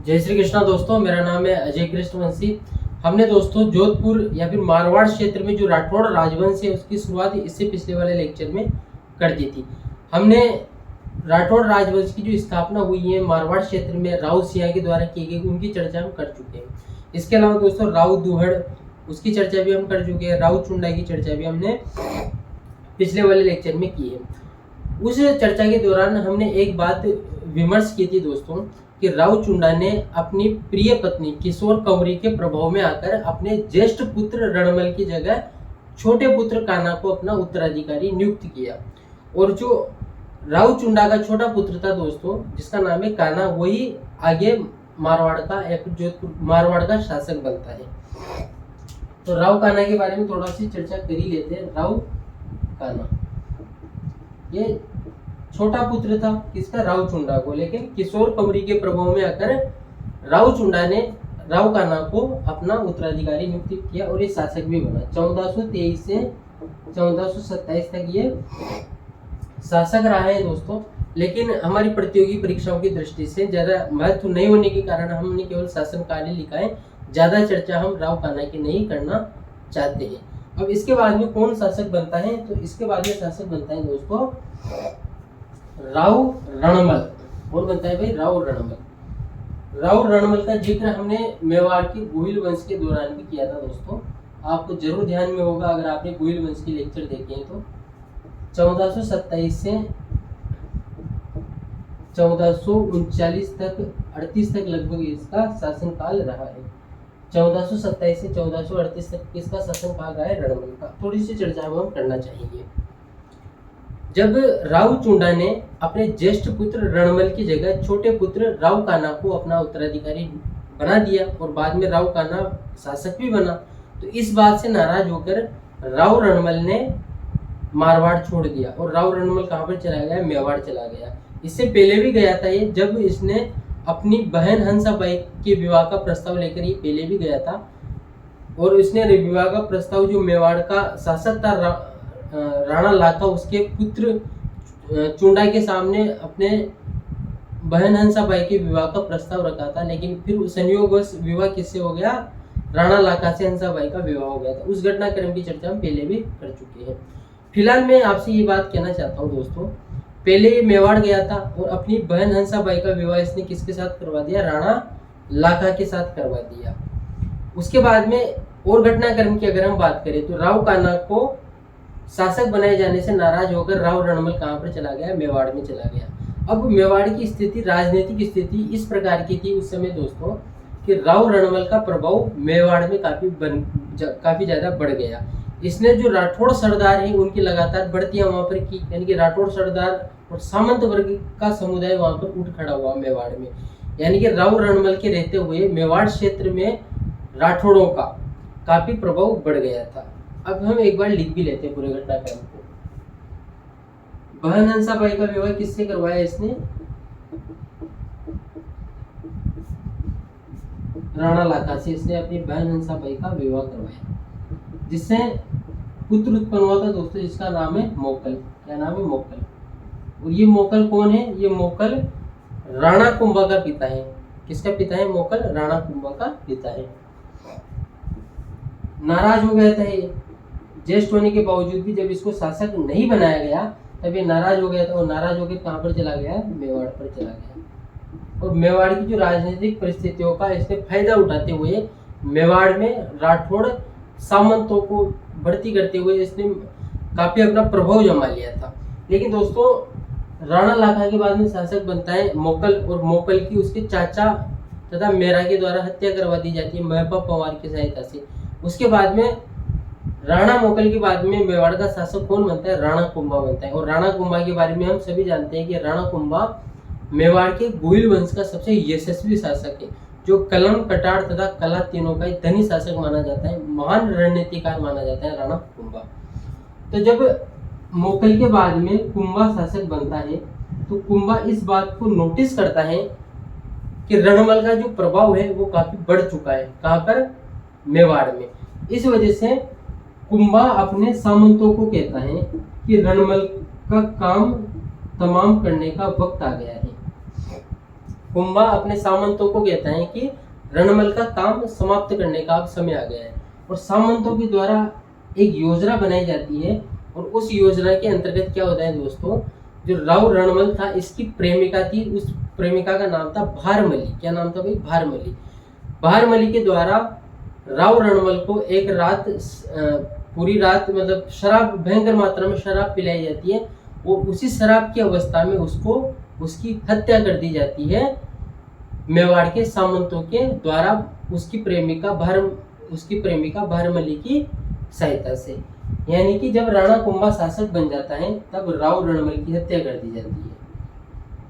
जय श्री कृष्णा दोस्तों, मेरा नाम है अजय कृष्णवंशी। हमने दोस्तों जोधपुर या फिर मारवाड़ क्षेत्र में जो राठौड़ राजवंश है उसकी शुरुआत इससे पिछले वाले लेक्चर में कर दी थी। हमने राठौड़ राजवंश की जो स्थापना हुई है मारवाड़ क्षेत्र में राव सिंह के द्वारा की गई, उनकी चर्चा हम कर चुके हैं। इसके अलावा दोस्तों राव दुहड़, उसकी चर्चा भी हम कर चुके हैं। राव चुंडा की चर्चा भी हमने पिछले वाले लेक्चर में की है। उस चर्चा के दौरान हमने एक बात विमर्श की थी दोस्तों कि राव चुंडा ने अपनी प्रिय पत्नी किशोर कंवरी के प्रभाव में आकर अपने ज्येष्ठ पुत्र रणमल की जगह छोटे पुत्र कान्हा को अपना उत्तराधिकारी नियुक्त किया। और जो राव चुंडा का छोटा पुत्र था दोस्तों, जिसका नाम है कान्हा, वही आगे मारवाड़ का या फिर जोधपुर मारवाड़ का शासक बनता है। तो राव कान्हा के बारे में थोड़ा सी चर्चा कर ही लेते हैं। राव कान्हा ये छोटा पुत्र था किसका? राव चुंडा को। लेकिन किशोर कंवरी के प्रभाव में आकर राव चुंडा ने राव कान्हा को अपना उत्तराधिकारी नियुक्त किया और ये शासक भी बना। 1423 से 1427 तक ये शासक रहा है दोस्तों। लेकिन हमारी प्रतियोगी परीक्षाओं की दृष्टि से ज्यादा महत्व नहीं होने के कारण हमने केवल शासन काल ही लिखा है। ज्यादा चर्चा हम राव कान्हा की नहीं करना चाहते हैं। अब इसके बाद में कौन शासक बनता है? तो इसके बाद में शासक बनता है दोस्तों राव रणमल। कौन बनता है भाई? राव रणमल। राव रणमल का जिक्र हमने मेवाड़ के गोहिल वंश के दौरान भी किया था दोस्तों। आपको जरूर ध्यान में होगा अगर आपने गोहिल वंश के लेक्चर देखे हैं तो। 1427 से 1439 तक 38 तक लगभग इसका शासनकाल रहा है। 1427 से 1438 तक किसका शासनकाल रहा है? रणमल का। थोड़ी सी चर्चा हम करना चाहेंगे। जब राव चुंडा ने अपने ज्येष्ठ पुत्र रणमल की जगह छोटे पुत्र राव कान्हा को अपना उत्तराधिकारी बना दिया और बाद में राव कान्हा शासक भी बना, तो इस बात से नाराज होकर राव रणमल ने मारवाड़ छोड़ दिया। और राव रणमल कहाँ पर चला गया? मेवाड़ चला गया। इससे पहले भी गया था ये, जब इसने अपनी बहन हंसाबाई के विवाह का प्रस्ताव लेकर ये पहले भी गया था। और इसने विवाह का प्रस्ताव जो मेवाड़ का शासक था राणा लाखा, उसके पुत्र चुंडा के सामने अपने बहन हंसाबाई के विवाह का प्रस्ताव रखा था। लेकिन फिर संयोगवश विवाह किससे हो गया? राणा लाखा से हंसाबाई का विवाह हो गया था। उस घटनाक्रम की चर्चा हम पहले भी कर चुके हैं। फिलहाल मैं आपसे ये बात कहना चाहता हूँ दोस्तों, पहले ये मेवाड़ गया था और अपनी बहन हंसाबाई का विवाह इसने किसके साथ करवा दिया? राणा लाखा के साथ करवा दिया। उसके बाद में और घटनाक्रम की अगर हम बात करें तो राव कान्हा को शासक बनाए जाने से नाराज होकर राव रणमल कहाँ पर चला गया? मेवाड़ में चला गया। अब मेवाड़ की स्थिति, राजनीतिक स्थिति इस प्रकार की थी उस समय दोस्तों कि राव रणमल का प्रभाव मेवाड़ में काफी ज्यादा बढ़ गया। इसने जो राठौड़ सरदार है उनकी लगातार बढ़तियां वहां पर की, यानी कि राठौड़ सरदार और सामंत वर्ग का समुदाय वहां पर उठ खड़ा हुआ मेवाड़ में। यानी कि राव रणमल के रहते हुए मेवाड़ क्षेत्र में राठौड़ों का काफी प्रभाव बढ़ गया था। अब हम एक बार लिख भी लेते हैं पूरे घटनाक्रम को। बहन हंसाबाई का विवाह किससे करवाया इसने? राणा लाखा से इसने अपनी बहन हंसाबाई का विवाह करवाया, जिससे पुत्र उत्पन्न हुआ था दोस्तों, जिसका नाम है मोकल। क्या नाम है? मोकल। और ये मोकल कौन है? ये मोकल राणा कुंभा का पिता है। किसका पिता है? मोकल राणा कुंभा का पिता है। नाराज हो गया था ये, ज्येष्ठ होने के बावजूद भी जब इसको शासक नहीं बनाया गया तब ये नाराज हो गया था। और नाराज होकर कहाँ पर चला गया? मेवाड़ पर चला गया। और मेवाड़ की जो राजनीतिक परिस्थितियों का इसने फायदा उठाते हुए मेवाड़ में राठौड़ सामंतों को भर्ती करते हुए इसने काफी अपना प्रभाव जमा लिया था। लेकिन दोस्तों राणा लाखा के बाद में शासक बनता है मोकल, और मोकल की उसके चाचा तथा मेरा के द्वारा हत्या करवा दी जाती है महबा पवार की सहायता से। उसके बाद में राणा मोकल के बाद में मेवाड़ का शासक कौन बनता है? राणा कुंभा बनता है। और राणा कुंभा के बारे में हम सभी जानते हैं कि राणा कुंभा मेवाड़ के गोहिल वंश का सबसे यशस्वी शासक है, जो कलम, कटार तथा कला तीनों का एक धनी शासक माना जाता है, महान रणनीतिकार माना जाता है राणा कुंभा। तो जब मोकल के बाद में कुंभा शासक बनता है तो कुंभा इस बात को नोटिस करता है कि रणमल का जो प्रभाव है वो काफी बढ़ चुका है। कहाँ पर? मेवाड़ में। इस वजह से कुंभा अपने सामंतों को कहता है कि रणमल का काम तमाम करने का वक्त आ गया है। कुंभा अपने सामंतों को कहता है कि रणमल का काम समाप्त करने का अब समय आ गया है, और सामंतों के द्वारा एक योजना बनाई जाती है, और उस योजना के अंतर्गत क्या होता है दोस्तों, जो राव रणमल था इसकी प्रेमिका थी, उस प्रेमिका का नाम था भारमली। क्या नाम था भाई? भारमली। भारमली के द्वारा राव रणमल को एक रात पूरी रात मतलब शराब, भयंकर मात्रा में शराब पिलाई जाती है, और उसी शराब की अवस्था में उसको उसकी हत्या कर दी जाती है मेवाड़ के सामंतों के द्वारा, उसकी प्रेमिका भारमली की सहायता से। यानी कि जब राणा कुंभा शासक बन जाता है तब राव रणमल की हत्या कर दी जाती है,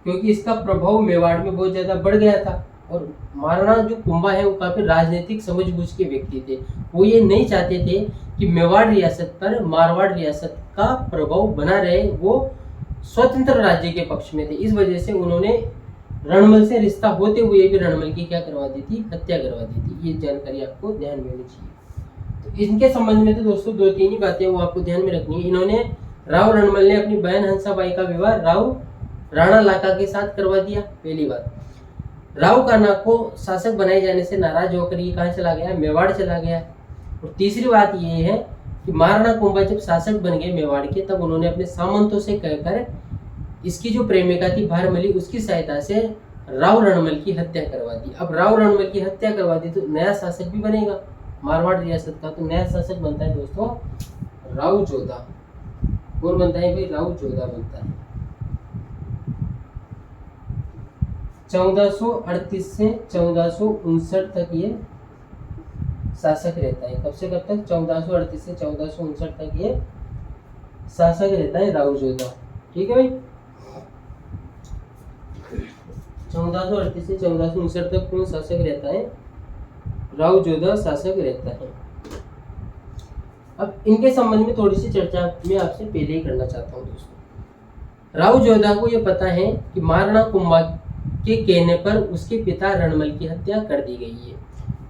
क्योंकि इसका प्रभाव मेवाड़ में बहुत ज्यादा बढ़ गया था। और महाराणा जो कुंभा है वो काफी राजनीतिक समझबूझ के व्यक्ति थे। वो ये नहीं चाहते थे कि मेवाड़ रियासत पर मारवाड़ रियासत का प्रभाव बना रहे, वो स्वतंत्र राज्य के पक्ष में थे। इस वजह से उन्होंने रणमल से रिश्ता होते हुए भी रणमल की क्या करवा दी थी? हत्या करवा दी थी। ये जानकारी आपको ध्यान में होनी चाहिए। तो इनके संबंध में तो दोस्तों 2-3 ही बातें वो आपको ध्यान में रखनी है। इन्होंने राव रणमल ने अपनी बहन हंसाबाई का विवाह राव राणा लाका के साथ करवा दिया। पहली बात, राव कान्हा को शासक बनाए जाने से नाराज होकर ये कहाँ चला गया? मेवाड़ चला गया। और तीसरी बात ये है कि महाराणा कुंभा जब शासक बन गए मेवाड़ के, तब उन्होंने अपने सामंतों से कहकर इसकी जो प्रेमिका थी भारमली, उसकी सहायता से राव रणमल की हत्या करवा दी। अब राव रणमल की हत्या करवा दी तो नया शासक भी बनेगा मारवाड़ रियासत का। तो नया शासक बनता है दोस्तों राव जोधा। कौन बनता है भाई? राव जोधा बनता है। 1438 से 1459 तक ये शासक रहता है। कब से कब तक? 1438 से 1459 तक ये शासक रहता है राव जोधा। ठीक है भाई, 1438 से 1459 तक कौन शासक रहता है? राव जोधा शासक रहता है। अब इनके संबंध में थोड़ी सी चर्चा मैं आपसे पहले ही करना चाहता हूँ दोस्तों। राव जोधा को यह पता है कि महाराणा कुंभा के कहने पर उसके पिता रणमल की हत्या कर दी गई है,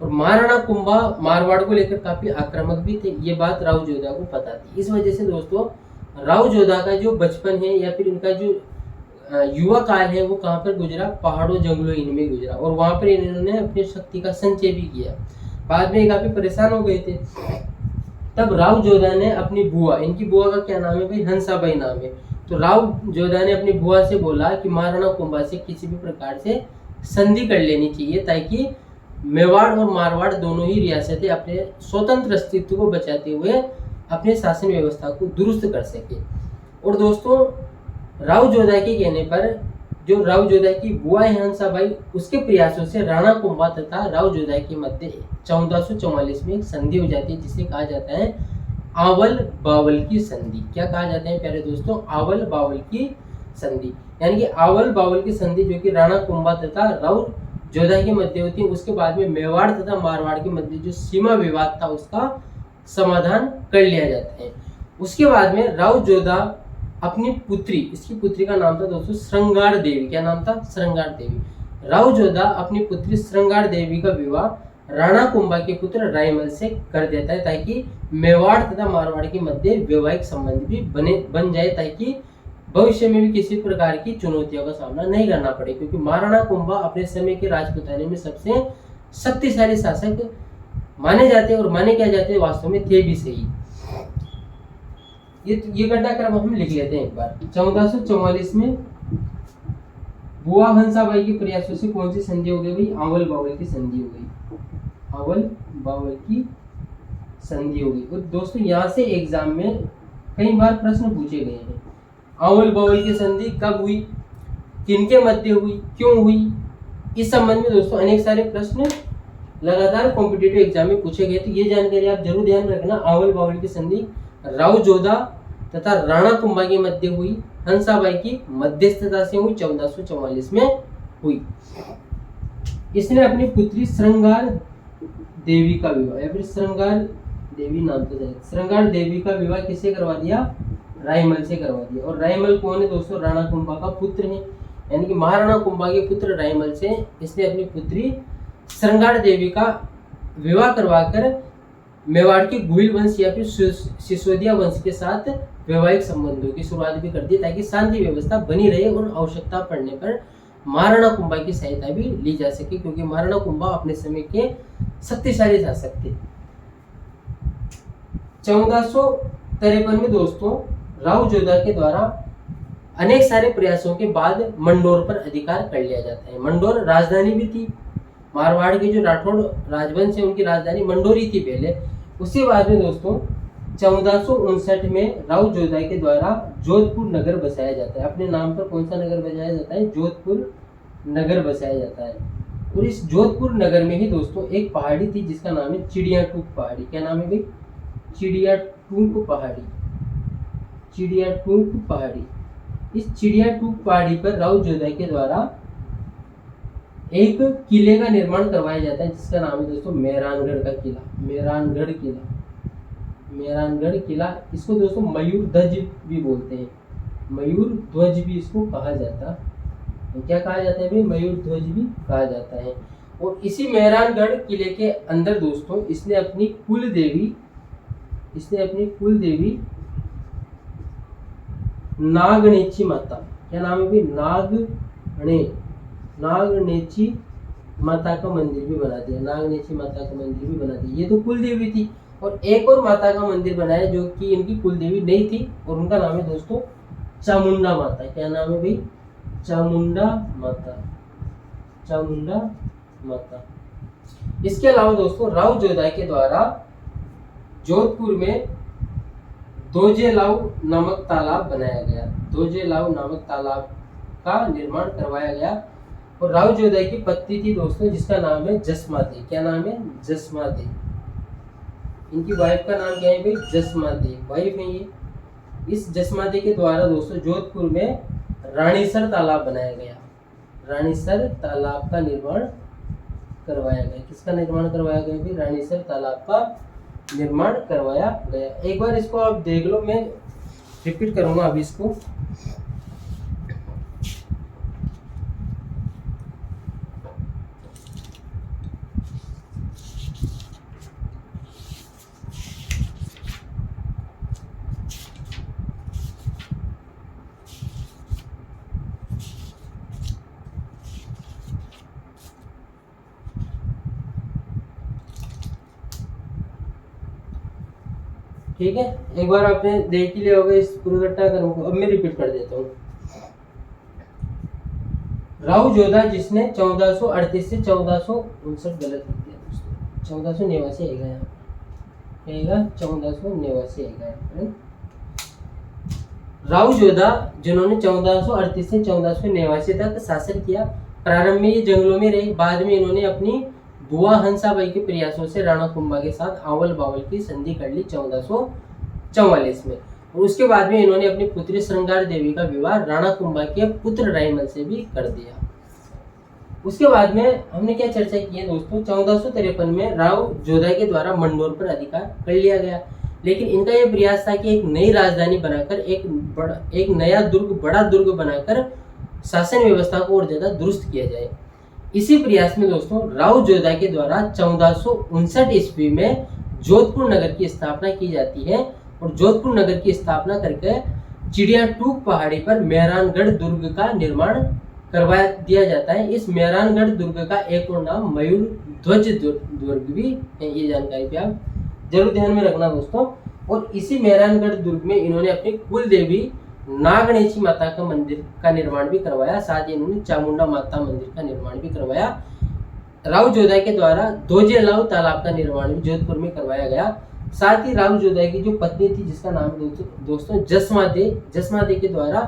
और महाराणा कुंभा मारवाड़ को लेकर काफी आक्रामक भी थे। ये बात राव जोधा को पता थी। इस वजह से दोस्तों राव जोधा का जो बचपन है या फिर इनका जो युवा काल है वो कहाँ पर गुजरा? पहाड़ों जंगलों इनमें गुजरा, और वहां पर इन्होंने अपनी शक्ति का संचय भी किया। बाद में काफी परेशान हो गए थे। तब राव जोधा ने अपनी बुआ, इनकी बुआ का क्या नाम है भाई? हंसाबाई नाम है। तो राव जोधा ने अपनी बुआ से बोला कि महाराणा कुंभा से किसी भी प्रकार से संधि कर लेनी चाहिए, ताकि मेवाड़ और मारवाड़ दोनों ही रियासतें अपने स्वतंत्र अस्तित्व को बचाते हुए अपने शासन व्यवस्था को दुरुस्त कर सके। और दोस्तों राव जोधा के कहने पर जो राव जोधा की बुआ है हंसाबाई, उसके प्रयासों से राणा कुंभा तथा राव जोधा के मध्य 1444 में एक संधि हो जाती है, जिसे कहा जाता है आवल बावल की संधि। क्या कहा जाता है प्यारे दोस्तों? आवल बावल की संधि। यानी कि आवल बावल की संधि जो कि राणा कुंभा तथा राव जोधा के मध्य होती है, उसके बाद में मेवाड़ तथा मारवाड़ के मध्य जो सीमा विवाद था उसका समाधान कर लिया जाता है। उसके बाद में राव जोधा अपनी पुत्री, इसकी पुत्री का नाम था दोस्तों श्रृंगार देवी। क्या नाम था? श्रृंगार देवी। राव जोधा अपनी पुत्री श्रृंगार देवी का विवाह राणा कुंभा के पुत्र रायमल से कर देता है, ताकि मेवाड़ तथा मारवाड़ के मध्य वैवाहिक संबंध भी बन जाए, ताकि भविष्य में भी किसी प्रकार की चुनौतियों का सामना नहीं करना पड़े। क्योंकि महाराणा कुंभा अपने समय के राजपुताने में सबसे शक्तिशाली शासक माने जाते हैं, और माने क्या जाते हैं वास्तव में थे भी सही। ये घटनाक्रम हम लिख लेते हैं एक बार। 1444 में बुआ हंसाबाई के प्रयासों से कौन सी संधि हो गई भाई? आवल बावल की संधि हो गई। आवल बावल की संधि हो गई। और दोस्तों यहाँ से एग्जाम में कई बार प्रश्न पूछे गए हैं। आवल बावल की संधि कब हुई, किनके मध्य हुई, क्यों हुई, इस संबंध में दोस्तों अनेक सारे प्रश्न लगातार कॉम्पिटिटिव एग्जाम में पूछे गए। तो ये जानकारी आप जरूर ध्यान रखना। आवल बावल की संधि राव जोधा तथा राणा कुंभा के मध्य हुई, हंसाबाई की मध्यस्थता से हुई, 1444 में हुई। इसने अपनी पुत्री श्रृंगार देवी का विवाह, या फिर श्रृंगार देवी नाम तो है, श्रृंगार देवी का विवाह किससे करवा दिया? रायमल से करवा दिया। और रायमल कौन है दोस्तों? राणा कुंभा का पुत्र है। यानी कि महाराणा कुंभा के पुत्र रायमल से इसने अपनी पुत्री श्रृंगार देवी का विवाह करवाकर मेवाड़ के गुहिल वंश या फिर सिसोदिया वंश के साथ वैवाहिक संबंधों की शुरुआत भी कर दी, ताकि शांति व्यवस्था बनी रहे और आवश्यकता पड़ने पर महाराणा कुंभा की सहायता भी ली जा सके, क्योंकि महाराणा कुंभा अपने समय के शक्तिशाली शासक थे। 1453 में दोस्तों राव जोधा के द्वारा अनेक सारे प्रयासों के बाद मंडोर पर अधिकार कर लिया जाता है। मंडोर राजधानी भी थी, मारवाड़ के जो राठौड़ राजवंश है उनकी राजधानी मंडोर ही थी पहले। उसके बाद में दोस्तों 1459 में राव जोधा के द्वारा जोधपुर नगर बसाया जाता है। अपने नाम पर कौन सा नगर बसाया जाता है? जोधपुर नगर बसाया जाता है। और इस जोधपुर नगर में ही दोस्तों एक पहाड़ी थी जिसका नाम है चिड़ियाटूक पहाड़ी। क्या नाम है भाई? चिड़ियाटूक पहाड़ी। चिड़ियाटूक पहाड़ी। इस चिड़ियाटूक पहाड़ी पर राव जोधा के द्वारा एक किले का निर्माण करवाया जाता है जिसका नाम है दोस्तों मेहरानगढ़ का किला। मेहरानगढ़ किला। मेहरानगढ़ किला, इसको दोस्तों मयूर ध्वज भी बोलते हैं। मयूर ध्वज भी इसको कहा जाता है। क्या कहा जाता है भाई? मयूर ध्वज भी कहा जाता है। और इसी मेहरानगढ़ किले के अंदर दोस्तों इसने अपनी कुल देवी नागनेची माता, क्या नाम है भाई? नागनेची माता का मंदिर भी बना दिया। नागनेची माता का मंदिर भी बना दिया। ये तो कुल देवी थी। और एक और माता का मंदिर बनाया जो कि इनकी कुल देवी नहीं थी, और उनका नाम है दोस्तों चामुंडा माता। क्या नाम है भाई? चामुंडा माता। चामुंडा माता। इसके अलावा दोस्तों राव जोधा के द्वारा जोधपुर में दोजेलाव नामक तालाब बनाया गया। दोजेलाव नामक तालाब का निर्माण करवाया गया। और राव जोधा की पत्नी थी दोस्तों जिसका नाम है जसमा दे। क्या नाम है? जसमा दे। इनकी वाइफ का नाम क्या है भाई? जसमा दे। वाइफ है ये। इस जसमा दे के द्वारा दोस्तों जोधपुर में रानीसर तालाब बनाया गया। रानीसर तालाब का निर्माण करवाया गया। किसका निर्माण करवाया गया भाई? रानीसर तालाब का निर्माण करवाया गया। एक बार इसको आप देख लो, मैं रिपीट करूंगा अभी इसको। ठीक है, एक बार आपने देख ही लिया होगा इस पूरे घटनाक्रम को। अब मैं रिपीट कर देता हूँ। राव जोधा जिसने 1438 से 1459, गलत लिख दिया दोस्तों, 1489 आएगा यहाँ पे, 1489 आएगा यहाँ पे। राव जोधा जिन्होंने 1438 से 1489 तक शासन किया। प्रारंभ में ये जंगलों में रहे, बाद में इन्होंने अपनी बुआ हंसाबाई के प्रयासों से राणा कुंभा के साथ आवल बावल की संधि कर ली 1444 में। और उसके बाद में इन्होंने अपनी पुत्री श्रृंगार देवी का विवाह राणा कुंभा के पुत्र रायमल से भी कर दिया। उसके बाद में हमने क्या चर्चा की है दोस्तों, 1453 में राव जोधा के द्वारा मंडोर पर अधिकार कर लिया गया। लेकिन इनका यह प्रयास था कि एक नई राजधानी बनाकर एक नया बड़ा दुर्ग बनाकर शासन व्यवस्था को और ज्यादा दुरुस्त किया जाए। इसी प्रयास में दोस्तों राव जोधा के द्वारा 1459 ईस्वी में जोधपुर नगर की स्थापना की जाती है। और जोधपुर नगर की स्थापना करके चिड़ियाटूक पहाड़ी पर मेहरानगढ़ दुर्ग का निर्माण करवा दिया जाता है। इस मेहरानगढ़ दुर्ग का एक और नाम मयूर ध्वज दुर्ग भी है। ये जानकारी भी आप जरूर ध्यान में रखना दोस्तों। और इसी मेहरानगढ़ दुर्ग में इन्होंने अपनी कुल देवी नागनेची माता का मंदिर का निर्माण भी करवाया। साथ ही इन्होंने चामुंडा माता मंदिर का निर्माण भी करवाया। राव जोधा के द्वारा दोजेलाव तालाब का निर्माण भी जोधपुर में करवाया गया। साथ ही राव जोधा की जो पत्नी थी जिसका नाम दोस्तों जसमा दे के द्वारा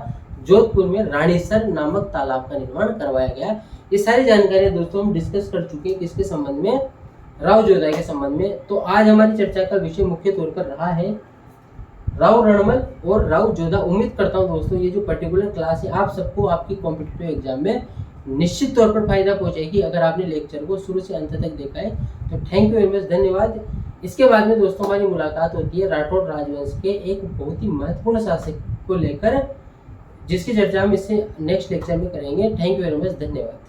जोधपुर में रानीसर नामक तालाब का निर्माण करवाया गया। ये सारी जानकारी दोस्तों हम डिस्कस कर चुके हैं किसके संबंध में, राव जोधा के संबंध में। तो आज हमारी चर्चा का विषय मुख्य तौर पर रहा है राव रणमल और राव जोधा। उम्मीद करता हूँ दोस्तों ये जो पर्टिकुलर क्लास है आप सबको आपकी कॉम्पिटिटिव एग्जाम में निश्चित तौर पर फायदा पहुंचेगी अगर आपने लेक्चर को शुरू से अंत तक देखा है। तो थैंक यू वेरी मच, धन्यवाद। इसके बाद में दोस्तों हमारी मुलाकात होती है राठौड़ राजवंश के एक बहुत ही महत्वपूर्ण शासक को लेकर, जिसकी चर्चा हम इससे नेक्स्ट लेक्चर में करेंगे। थैंक यू वेरी मच, धन्यवाद।